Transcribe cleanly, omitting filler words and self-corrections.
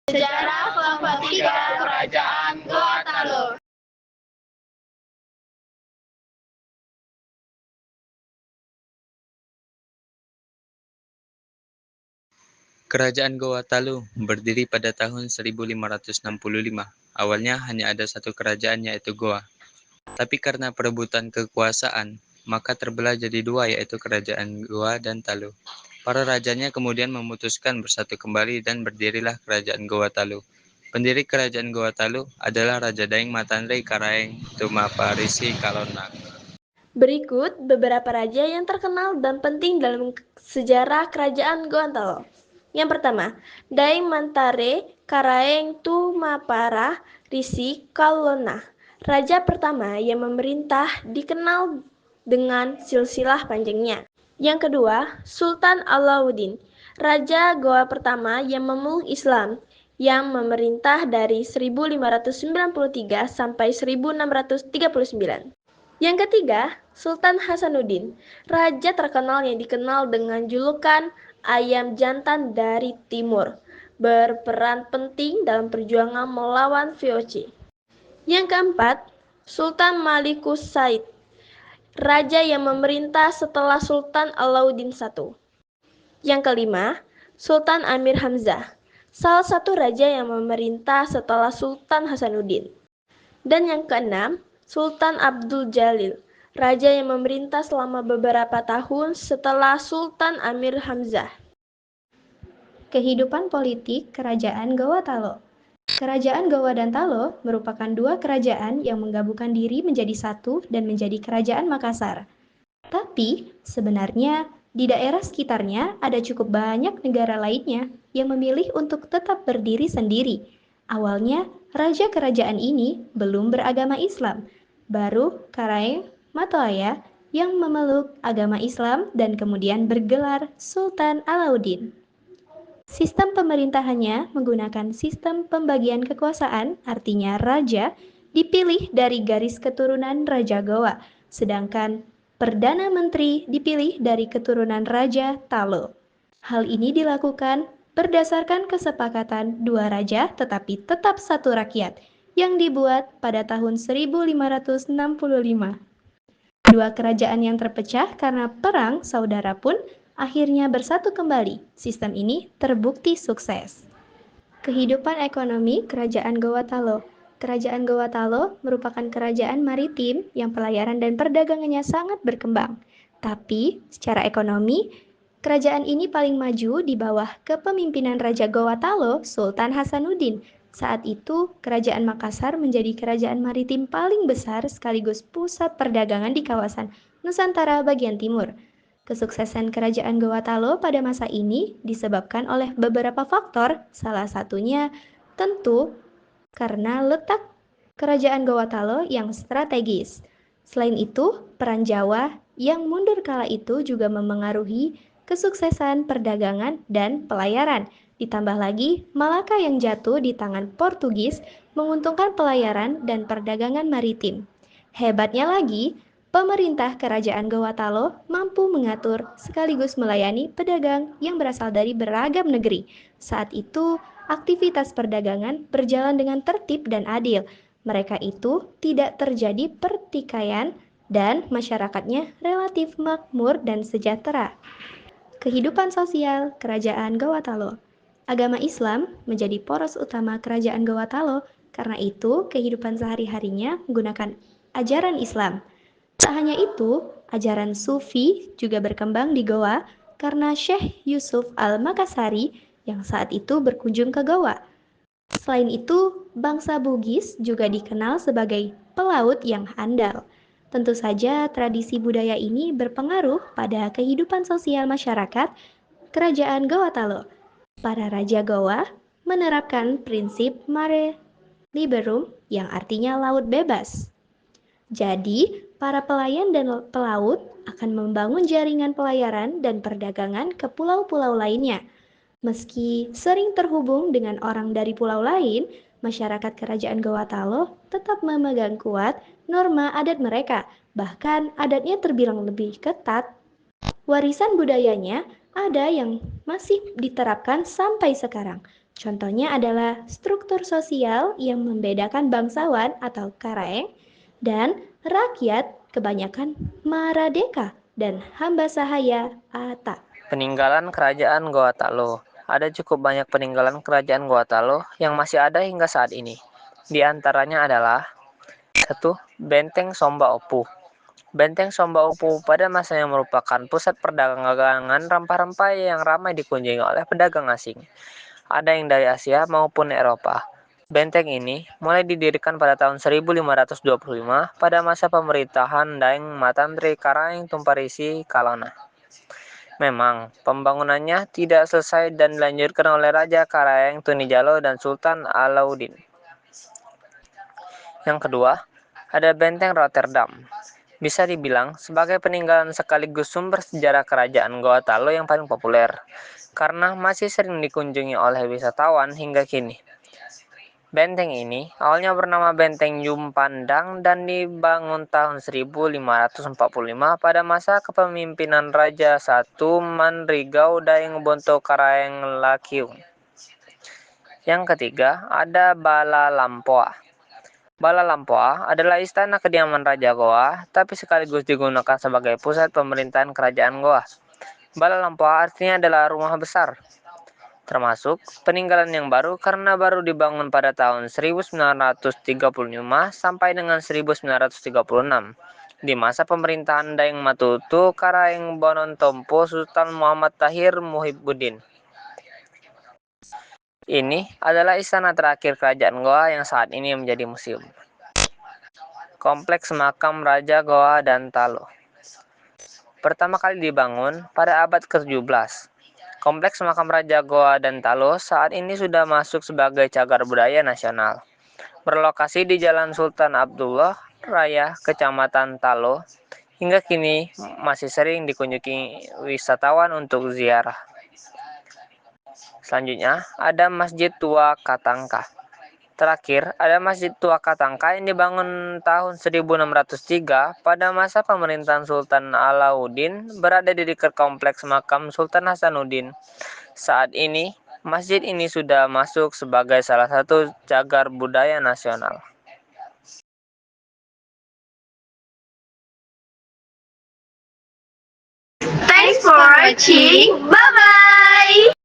Sejarah kelompok 3 Kerajaan Goa Talo. Kerajaan Goa Talu berdiri pada tahun 1565. Awalnya hanya ada satu kerajaan yaitu Goa. Tapi karena perebutan kekuasaan, maka terbelah jadi dua yaitu Kerajaan Goa dan Talu. Para rajanya kemudian memutuskan bersatu kembali dan berdirilah Kerajaan Goa Talu. Pendiri Kerajaan Goa Talu adalah Raja Daeng Matanrei Karaeng Tumaparisi Kalona. Berikut beberapa raja yang terkenal dan penting dalam sejarah Kerajaan Gorontalo. Yang pertama, Daeng Mantare Karaeng Tumapara Risi Kalona. Raja pertama yang memerintah dikenal dengan silsilah panjangnya. Yang kedua, Sultan Alauddin, Raja Goa pertama yang memeluk Islam, yang memerintah dari 1593 sampai 1639. Yang ketiga, Sultan Hasanuddin, raja terkenal yang dikenal dengan julukan Ayam Jantan dari Timur, berperan penting dalam perjuangan melawan VOC. Yang keempat, Sultan Malikus Said, raja yang memerintah setelah Sultan Alauddin I. Yang kelima, Sultan Amir Hamzah, salah satu raja yang memerintah setelah Sultan Hasanuddin. Dan yang keenam, Sultan Abdul Jalil, raja yang memerintah selama beberapa tahun setelah Sultan Amir Hamzah. Kehidupan politik Kerajaan Goa Talo. Kerajaan Goa dan Talo merupakan dua kerajaan yang menggabungkan diri menjadi satu dan menjadi Kerajaan Makassar. Tapi, sebenarnya di daerah sekitarnya ada cukup banyak negara lainnya yang memilih untuk tetap berdiri sendiri. Awalnya, raja kerajaan ini belum beragama Islam. Baru Karaeng Matoaya yang memeluk agama Islam dan kemudian bergelar Sultan Alauddin. Sistem pemerintahannya menggunakan sistem pembagian kekuasaan, artinya raja dipilih dari garis keturunan Raja Goa, sedangkan Perdana Menteri dipilih dari keturunan Raja Talo. Hal ini dilakukan berdasarkan kesepakatan dua raja tetapi tetap satu rakyat yang dibuat pada tahun 1565. Dua kerajaan yang terpecah karena perang saudara pun akhirnya bersatu kembali. Sistem ini terbukti sukses. Kehidupan ekonomi Kerajaan Goa Talo. Kerajaan Goa Talo merupakan kerajaan maritim yang pelayaran dan perdagangannya sangat berkembang. Tapi, secara ekonomi, kerajaan ini paling maju di bawah kepemimpinan Raja Goa Talo, Sultan Hasanuddin. Saat itu, Kerajaan Makassar menjadi kerajaan maritim paling besar sekaligus pusat perdagangan di kawasan Nusantara bagian timur. Kesuksesan Kerajaan Goa Talo pada masa ini disebabkan oleh beberapa faktor, salah satunya tentu karena letak Kerajaan Goa Talo yang strategis. Selain itu, peran Jawa yang mundur kala itu juga memengaruhi kesuksesan perdagangan dan pelayaran. Ditambah lagi, Malaka yang jatuh di tangan Portugis menguntungkan pelayaran dan perdagangan maritim. Hebatnya lagi, pemerintah Kerajaan Goa Talo mampu mengatur sekaligus melayani pedagang yang berasal dari beragam negeri. Saat itu, aktivitas perdagangan berjalan dengan tertib dan adil. Mereka itu tidak terjadi pertikaian dan masyarakatnya relatif makmur dan sejahtera. Kehidupan sosial Kerajaan Goa Talo. Agama Islam menjadi poros utama Kerajaan Goa Talo, karena itu kehidupan sehari-harinya menggunakan ajaran Islam. Tak hanya itu, ajaran Sufi juga berkembang di Goa karena Syekh Yusuf Al-Makassari yang saat itu berkunjung ke Goa. Selain itu, bangsa Bugis juga dikenal sebagai pelaut yang handal. Tentu saja tradisi budaya ini berpengaruh pada kehidupan sosial masyarakat Kerajaan Goa Talo. Para raja Goa menerapkan prinsip mare liberum yang artinya laut bebas. Jadi, para pelayan dan pelaut akan membangun jaringan pelayaran dan perdagangan ke pulau-pulau lainnya. Meski sering terhubung dengan orang dari pulau lain, masyarakat Kerajaan Goa Talo tetap memegang kuat norma adat mereka. Bahkan adatnya terbilang lebih ketat. Warisan budayanya ada yang masih diterapkan sampai sekarang. Contohnya adalah struktur sosial yang membedakan bangsawan atau karaeng dan rakyat kebanyakan Maradeka dan hamba sahaya Ata. Peninggalan Kerajaan Goa Talo. Ada cukup banyak peninggalan Kerajaan Goa Talo yang masih ada hingga saat ini. Di antaranya adalah 1. Benteng Somba Opu. Benteng Somba Opu pada masanya merupakan pusat perdagangan rempah-rempah yang ramai dikunjungi oleh pedagang asing. Ada yang dari Asia maupun Eropa. Benteng ini mulai didirikan pada tahun 1525 pada masa pemerintahan Daeng Matantri Karaeng Tumparisi Kalana. Memang, pembangunannya tidak selesai dan dilanjutkan oleh Raja Karaeng Tunijalo dan Sultan Alauddin. Yang kedua, ada Benteng Rotterdam. Bisa dibilang sebagai peninggalan sekaligus sumber sejarah kerajaan Goa Talo yang paling populer, karena masih sering dikunjungi oleh wisatawan hingga kini. Benteng ini awalnya bernama Benteng Jumpandang dan dibangun tahun 1545 pada masa kepemimpinan Raja I Manrigau Daeng Bonto Karaeng Lakiung. Yang ketiga, ada Bala Lampoa. Bala Lampoa adalah istana kediaman Raja Goa, tapi sekaligus digunakan sebagai pusat pemerintahan kerajaan Goa. Bala Lampoa artinya adalah rumah besar, termasuk peninggalan yang baru karena baru dibangun pada tahun 1935 sampai dengan 1936 di masa pemerintahan Daeng Matutu Karaeng Bonontompo Sultan Muhammad Tahir Muhibbuddin. Ini adalah istana terakhir kerajaan Goa yang saat ini menjadi museum. Kompleks makam Raja Goa dan Talo. Pertama kali dibangun pada abad ke-17. Kompleks makam Raja Goa dan Talo saat ini sudah masuk sebagai cagar budaya nasional. Berlokasi di Jalan Sultan Abdullah Raya, Kecamatan Talo, hingga kini masih sering dikunjungi wisatawan untuk ziarah. Selanjutnya, ada Masjid Tua Katangka. Terakhir, ada Masjid Tua Katangka yang dibangun tahun 1603 pada masa pemerintahan Sultan Alauddin, berada di dekat kompleks makam Sultan Hasanuddin. Saat ini, masjid ini sudah masuk sebagai salah satu cagar budaya nasional. Thanks for watching. Bye-bye.